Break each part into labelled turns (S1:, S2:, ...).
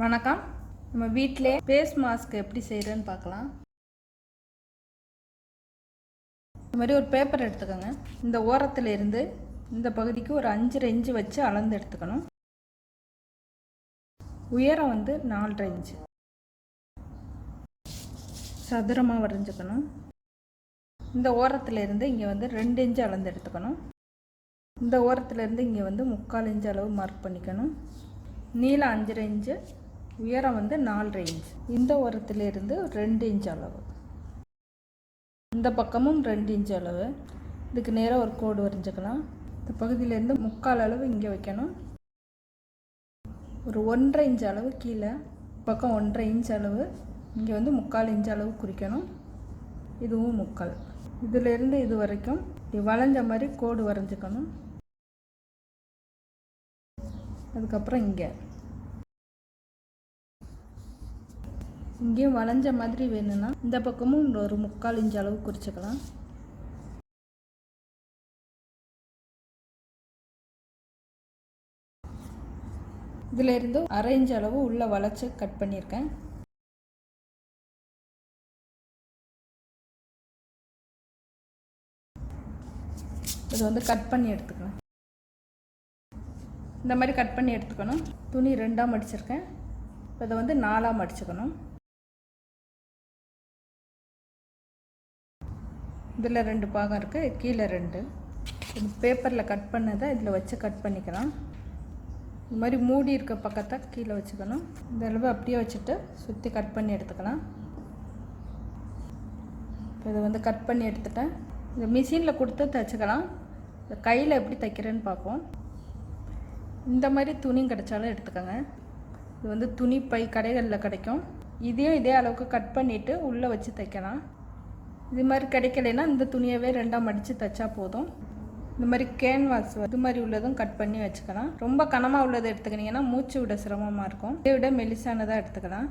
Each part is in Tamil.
S1: வணக்கம். நம்ம வீட்டிலே ஃபேஸ் மாஸ்க் எப்படி செய்கிறேன்னு பார்க்கலாம். இந்த மாதிரி ஒரு பேப்பர் எடுத்துக்கோங்க. இந்த ஓரத்தில் இருந்து இந்த பகுதிக்கு ஒரு 5.5 இன்ச்சு வச்சு அளந்து எடுத்துக்கணும். உயரம் 4.5 இன்ச்சு சதுரமாக வரைஞ்சிக்கணும். இந்த ஓரத்தில் இருந்து இங்கே 2 இன்ச்சு அளந்து எடுத்துக்கணும். இந்த ஓரத்தில் இருந்து இங்கே 3/4 இன்ச்சு அளவு மார்க் பண்ணிக்கணும். நீளம் 5.5 இன்ச்சு, உயரம் 4.5 இன்ச். இந்த ஓரத்திலிருந்து 2 இன்ச் அளவு, இந்த பக்கமும் 2 இன்ச் அளவு. இதுக்கு நேராக ஒரு கோடு வரைஞ்சிக்கலாம். இந்த பகுதியிலேருந்து 3/4 அளவு இங்கே வைக்கணும். ஒரு 1.5 இன்ச் அளவு கீழே, பக்கம் 1.5 இன்ச் அளவு, இங்கே 3/4 இன்ச் அளவு குறிக்கணும். இதுவும் 3/4. இதிலேருந்து இது வரைக்கும் வளைஞ்ச மாதிரி கோடு வரைஞ்சிக்கணும். அதுக்கப்புறம் இங்கேயும் வளைஞ்ச மாதிரி வேணும்னா இந்த பக்கமும் ஒரு 3/4 இன்ச் அளவு குறிச்சிக்கலாம். இதில் இருந்து 1/2 இன்ச் அளவு உள்ள வளைச்சு கட் பண்ணியிருக்கேன். இதை கட் பண்ணி எடுத்துக்கலாம். இந்த மாதிரி கட் பண்ணி எடுத்துக்கணும். துணி 2ஆக மடிச்சிருக்கேன். இப்போ இதை 4ஆக மடிச்சுக்கணும். இதில் 2 பாகம் இருக்குது, கீழே 2. பேப்பரில் கட் பண்ணதை இதில் வச்சு கட் பண்ணிக்கலாம். இந்த மாதிரி மூடி இருக்க பக்கத்தை கீழே வச்சுக்கணும். இந்த அளவு அப்படியே வச்சுட்டு சுற்றி கட் பண்ணி எடுத்துக்கலாம். இப்போ இதை கட் பண்ணி எடுத்துட்டேன். இந்த மிஷினில் கொடுத்து தைச்சிக்கலாம். இந்த கையில் எப்படி தைக்கிறேன்னு பார்ப்போம். இந்த மாதிரி துணி கிடைச்சாலும் எடுத்துக்கோங்க. இது துணி பை கடைகளில் கிடைக்கும். இதையும் இதே அளவுக்கு கட் பண்ணிவிட்டு உள்ளே வச்சு தைக்கலாம். இது மாதிரி கிடைக்கலைன்னா இந்த துணியவே 2ஆக மடித்து தைச்சா போதும். இந்த மாதிரி கேன்வாஸ் இது மாதிரி உள்ளதும் கட் பண்ணி வச்சுக்கலாம். ரொம்ப கனமாக உள்ளதை எடுத்துக்கிட்டிங்கன்னா மூச்சு விட சிரமமாக இருக்கும். இதை விட மெலிசானதாக எடுத்துக்கலாம்.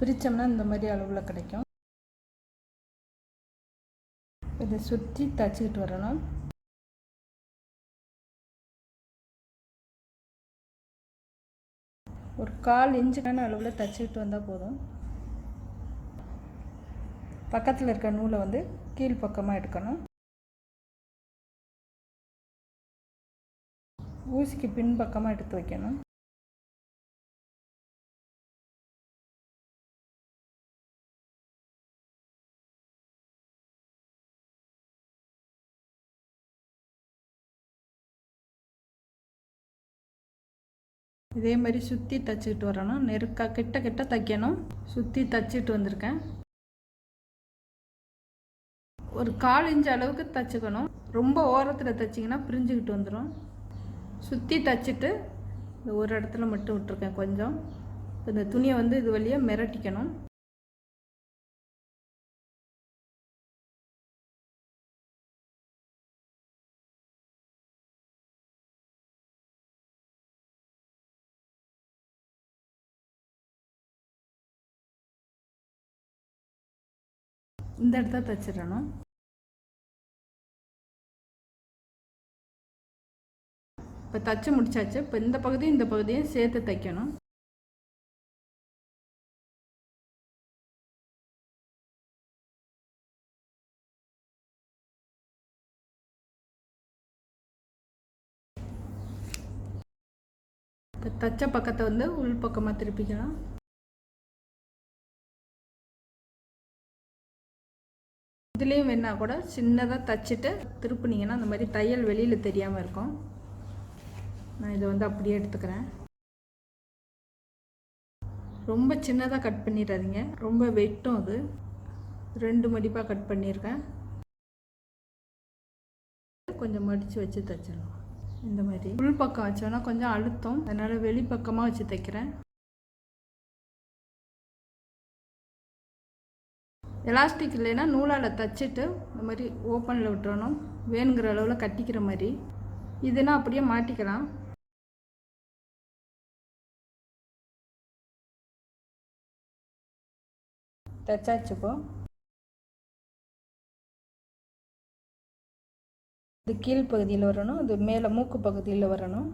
S1: பிரித்தோம்னா இந்த மாதிரி அளவில் கிடைக்கும். இதை சுற்றி தைச்சிக்கிட்டு வரணும். ஒரு 1/4 இன்ச்சுக்கான அளவில் தைச்சிக்கிட்டு வந்தால் போதும். பக்கத்தில் இருக்க நூலை கீழ்ப்பக்கமாக எடுக்கணும். ஊசிக்கு பின்பக்கமாக எடுத்து வைக்கணும். இதே மாதிரி சுற்றி தைச்சிக்கிட்டு வரணும். கிட்ட கிட்ட தைக்கணும். சுற்றி தைச்சிட்டு வந்திருக்கேன். ஒரு 1/4 இன்ச் அளவுக்கு தைச்சிக்கணும். ரொம்ப ஓரத்தில் தைச்சிங்கன்னா பிரிஞ்சுக்கிட்டு வந்துடும். சுற்றி தைச்சிட்டு இந்த ஒரு இடத்துல மட்டும் விட்டுருக்கேன் கொஞ்சம். இந்த துணியை இது வழியாக மிரட்டிக்கணும். இந்த இடத்த தைச்சிடணும். இப்போ தைச்சி முடிச்சாச்சு. இப்போ இந்த பகுதியும் சேர்த்து தைக்கணும். இப்போ தைச்ச பக்கத்தை உள் பக்கமாக திருப்பிக்கலாம். இதுலேயும் வேணால் கூட சின்னதாக தைச்சிட்டு திருப்பினீங்கன்னா அந்த மாதிரி தையல் வெளியில் தெரியாமல் இருக்கும். நான் இதை அப்படியே எடுத்துக்கிறேன். ரொம்ப சின்னதாக கட் பண்ணிடாதீங்க, ரொம்ப வெட்டும். அது 2 மடிப்பாக கட் பண்ணியிருக்கேன். கொஞ்சம் மடித்து வச்சு தைச்சிடலாம். இந்த மாதிரி உள் பக்கம் வச்சோன்னா கொஞ்சம் அழுத்தம், அதனால் வெளிப்பக்கமாக வச்சு தைக்கிறேன். எலாஸ்டிக் இல்லைன்னா நூலால் தைச்சிட்டு இந்த மாதிரி ஓப்பனில் விட்டுறணும். வேணுங்கிற அளவில் கட்டிக்கிற மாதிரி. இதுனா அப்படியே மாட்டிக்கலாம். தைச்சாச்சுப்போ. இது கீழ் பகுதியில் வரணும், இது மேலே மூக்கு பகுதியில் வரணும்.